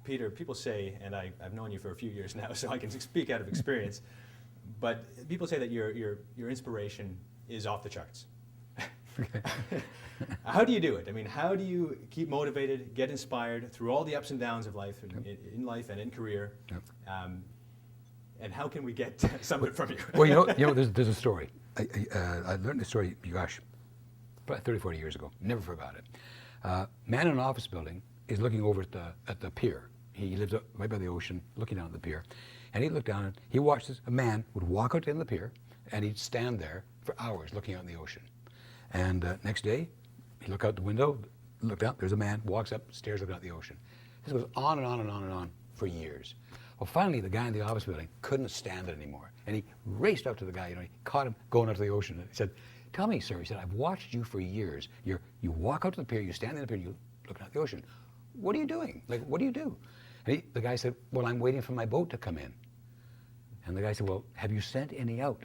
Peter, people say, and I've known you for a few years now, so I can speak out of experience, but people say that your inspiration is off the charts. How do you do it? I mean, how do you keep motivated, get inspired through all the ups and downs of life, in life and in career? Yep. And how can we get some of it from you? Well, there's a story. I learned this story, gosh, probably 30, 40 years ago. Never forgot it. Man in an office building is looking over at the pier. He lives up right by the ocean, looking down at the pier. And he looked down and he watched a man would walk out to the pier and he'd stand there for hours looking out in the ocean. And next day, he looked out the window, looked out, there's a man, walks up, stares looking out the ocean. This goes on and on and on and on for years. Well, finally, the guy in the office building couldn't stand it anymore. And he raced up to the guy, he caught him going out to the ocean. And he said, "Tell me, sir," he said, "I've watched you for years. You walk out to the pier, you stand in the pier, you look at the ocean. What are you doing? Like, what do you do?" And the guy said, "Well, I'm waiting for my boat to come in." And the guy said, "Well, have you sent any out?"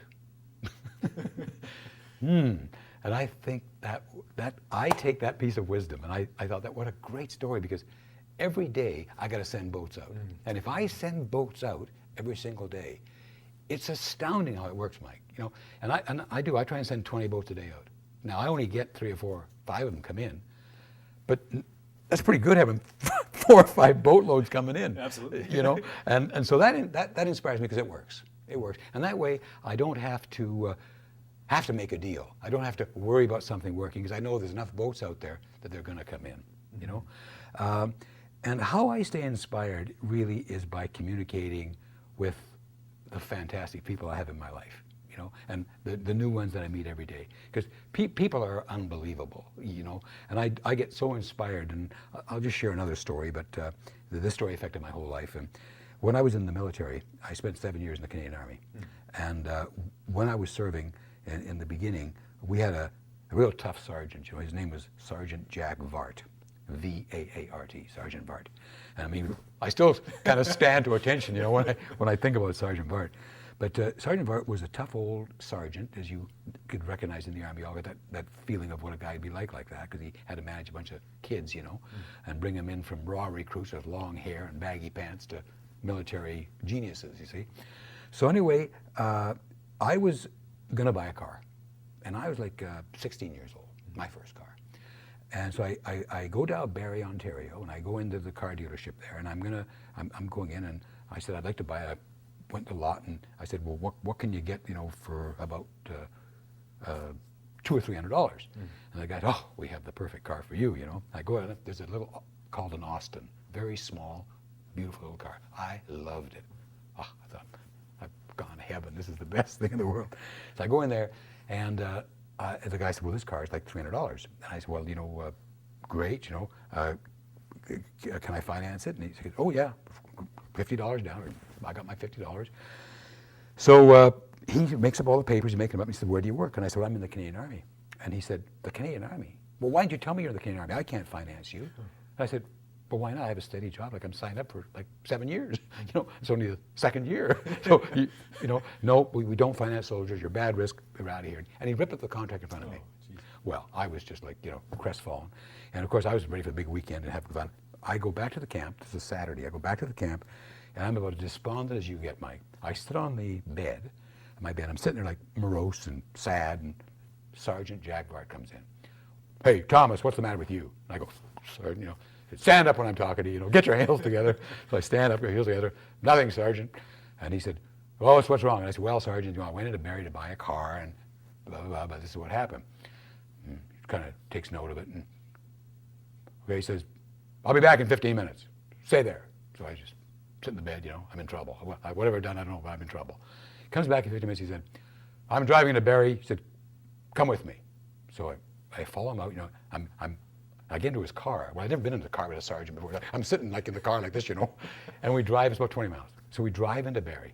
And I think that I take that piece of wisdom, and I thought that what a great story, because every day I got to send boats out. And if I send boats out every single day, it's astounding how it works, Mike. And I try and send 20 boats a day out. Now I only get 3 or 4, 5 of them come in, but that's pretty good having 4 or 5 boatloads coming in. Absolutely. And so that inspires me because it works. It works, and that way I don't have to make a deal. I don't have to worry about something working because I know there's enough boats out there that they're going to come in. And how I stay inspired really is by communicating with the fantastic people I have in my life, and the new ones that I meet every day. Because people are unbelievable, and I get so inspired. And I'll just share another story, but this story affected my whole life. And when I was in the military, I spent 7 years in the Canadian Army. And when I was serving in the beginning, we had a real tough sergeant. His name was Sergeant Jack Vart. V-A-A-R-T, Sergeant Vart. And I mean, I still kind of stand to attention, when I think about Sergeant Vart. But Sergeant Vart was a tough old sergeant, as you could recognize in the Army. All got that feeling of what a guy would be like that, because he had to manage a bunch of kids, and bring them in from raw recruits with long hair and baggy pants to military geniuses, you see. So anyway, I was going to buy a car, and I was like 16 years old, my first car. And so I go down Barrie, Ontario, and I go into the car dealership there, and I'm going in, and I said, I'd like to went to the lot, and I said, well, what can you get, for about $200 or $300? And the guy said, "Oh, we have the perfect car for you, I go in, there's a little called an Austin, very small, beautiful little car. I loved it. Oh, I thought, I've gone to heaven. This is the best thing in the world. So I go in there, and the guy said, "Well, this car is like $300. And I said, "Well, great, can I finance it?" And he said, "Oh yeah, $50 down." I got my $50. So he makes up all the papers, he makes them up, and he said, "Where do you work?" And I said, "Well, I'm in the Canadian Army." And he said, "The Canadian Army? Well, why didn't you tell me you're in the Canadian Army? I can't finance you." And I said, "Well, why not? I have a steady job. Like, I'm signed up for like 7 years. It's only the second year. So, no, we don't finance soldiers. You're bad risk. You're out of here." And he ripped up the contract in front of me. Geez. Well, I was just like, crestfallen. And of course, I was ready for the big weekend and have fun. I go back to the camp. This is Saturday. I go back to the camp, and I'm about as despondent as you get, Mike. I sit on the bed, my bed. I'm sitting there like morose and sad, and Sergeant Jack Vart comes in. "Hey, Thomas, what's the matter with you?" And I go, "Sergeant, stand up when I'm talking to you, get your heels together." So I stand up, get your heels together. "Nothing, Sergeant." And he said, "Oh, what's wrong?" And I said, "Well, Sergeant, I went into Barrie to buy a car, and blah, blah, blah, but this is what happened." And he kind of takes note of it, and he says, "I'll be back in 15 minutes. Stay there." So I just sit in the bed, I'm in trouble. Whatever I've done, I don't know, but I'm in trouble. He comes back in 15 minutes, he said, "I'm driving to Barrie." He said, "Come with me." So I follow him out, I get into his car. Well, I'd never been in the car with a sergeant before. I'm sitting like in the car like this, and we drive, it's about 20 miles. So we drive into Barrie,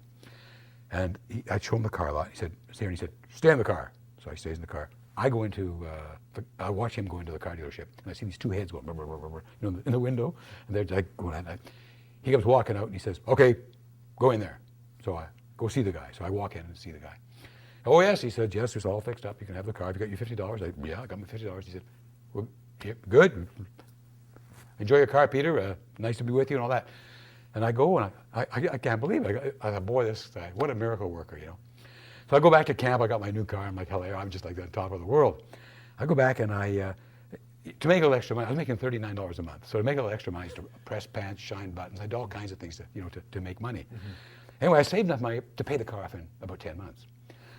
and I show him the car lot. He said, "Stay," and he said, "Stay in the car." So I stays in the car. I go into, I watch him go into the car dealership, and I see these two heads going, brr, brr, brr, brr, in the window, and they're like going at it. He comes walking out, and he says, "Okay, go in there." So I go see the guy. So I walk in and see the guy. "Oh, yes," he said, "yes, it's all fixed up. You can have the car. Have you got your $50? "Yeah, I got my $50. He said, "Well, yeah, good. Enjoy your car, Peter. Nice to be with you," and all that. And I go and I can't believe it. I thought, boy, this guy, what a miracle worker, you know. So I go back to camp. I got my new car. I'm like, hell, I'm just like the top of the world. I go back and to make a little extra money, I was making $39 a month. So to make a little extra money, I used to press pants, shine buttons. I did all kinds of things to make money. Anyway, I saved enough money to pay the car off in about 10 months.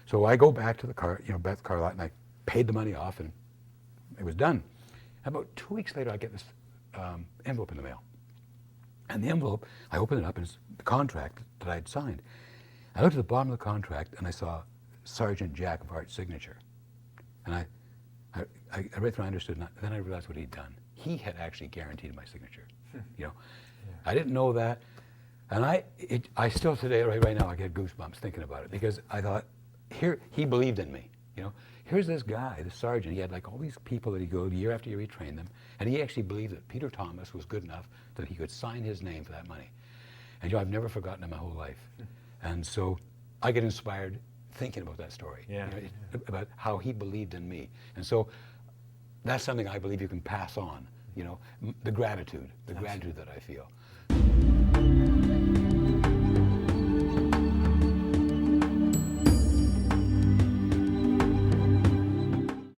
So I go back to the car, back to the car lot, and I paid the money off, and it was done. About 2 weeks later, I get this envelope in the mail. And the envelope, I opened it up, and it's the contract that I'd signed. I looked at the bottom of the contract, and I saw Sergeant Jack Vart's signature. And I read through, I understood, and then I realized what he'd done. He had actually guaranteed my signature. Yeah. I didn't know that, and I still today, right now, I get goosebumps thinking about it, because I thought, here, he believed in me. Here's this guy, the sergeant. He had like all these people that he'd go year after year, he trained them, and he actually believed that Peter Thomas was good enough that he could sign his name for that money. And I've never forgotten it my whole life. And so I get inspired thinking about that story, about how he believed in me. And so that's something I believe you can pass on, the gratitude that I feel.